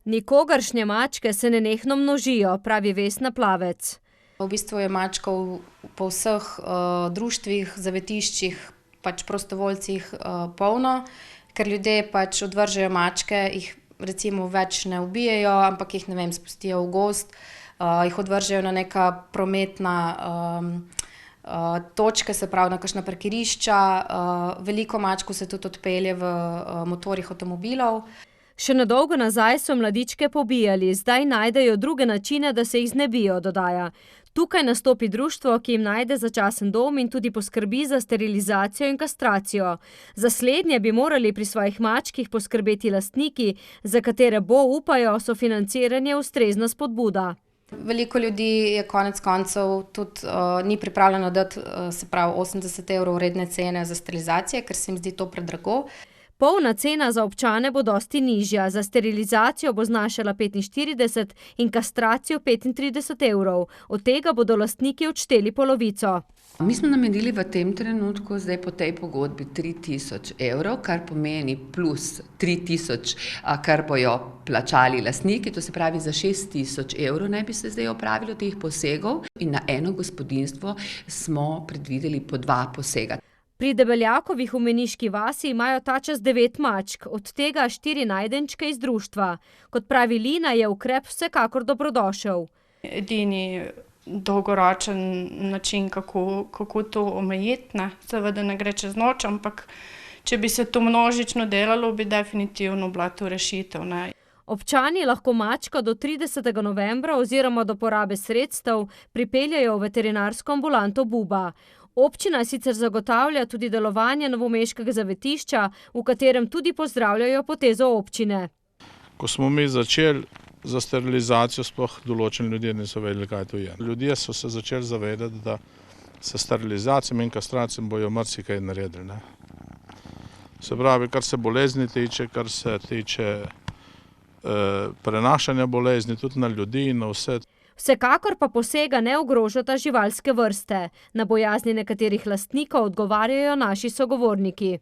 Nikogaršnje mačke se nenehno množijo, pravi Vesna Plavec. V bistvu je mačkov po vseh društvih, zavetiščih, pač prostovoljcih polno, ker ljudje pač odvržejo mačke, jih recimo več ne ubijejo, ampak jih, ne vem, spustijo v gozd, jih odvržejo na neka prometna točke, se pravi na kakšna parkirišča, veliko mačkov se tudi odpelje v motorjih avtomobilov. Še nedolgo nazaj so mladičke pobijali, zdaj najdejo druge načine, da se jih znebijo, dodaja. Tukaj nastopi društvo, ki jim najde začasen dom in tudi poskrbi za sterilizacijo in kastracijo. Za slednje bi morali pri svojih mačkih poskrbeti lastniki, za katere bo, upajo, sofinanciranje ustrezna spodbuda. Veliko ljudi je konec koncev tudi ni pripravljeno dati, se pravi 80 € vredne cene za sterilizacijo, ker se jim zdi to predrago. Polna cena za občane bo dosti nižja, za sterilizacijo bo znašala 45 in kastracijo 35 €. Od tega bodo lastniki odšteli polovico. Mi smo namenili v tem trenutku, zdaj po tej pogodbi, 3000 €, kar pomeni plus 3000, kar bojo plačali lastniki, to se pravi za 6000 € naj bi se zdaj opravilo teh posegov in na eno gospodinjstvo smo predvideli po 2 posega. Pri Debeljakovih v Meniški vasi imajo ta čas 9 mačk, od tega 4 najdenčke iz društva. Kot pravi Lina, je ukrep vsekakor dobrodošel. Edini dolgoročen način, kako to omejiti, ne. Seveda ne gre čez noč, ampak če bi se to množično delalo, bi definitivno bila to rešitev, ne. Občani lahko mačko do 30. novembra oziroma do porabe sredstev pripeljejo v veterinarsko ambulanto Buba. Občina sicer zagotavlja tudi delovanje novomeškega zavetišča, v katerem tudi pozdravljajo potezo občine. Ko smo mi začeli za sterilizacijo, sploh določeni ljudje niso vedeli, kaj to je. Ljudje so se začeli zavedati, da se sterilizacijam in kastracijam bojo marsikaj naredili, ne. Se pravi, kar se bolezni tiče, kar se tiče prenašanja bolezni, tudi na ljudi in na vse. Vsekakor pa posega ne ogrožata živalske vrste. Na bojazni nekaterih lastnikov odgovarjajo naši sogovorniki.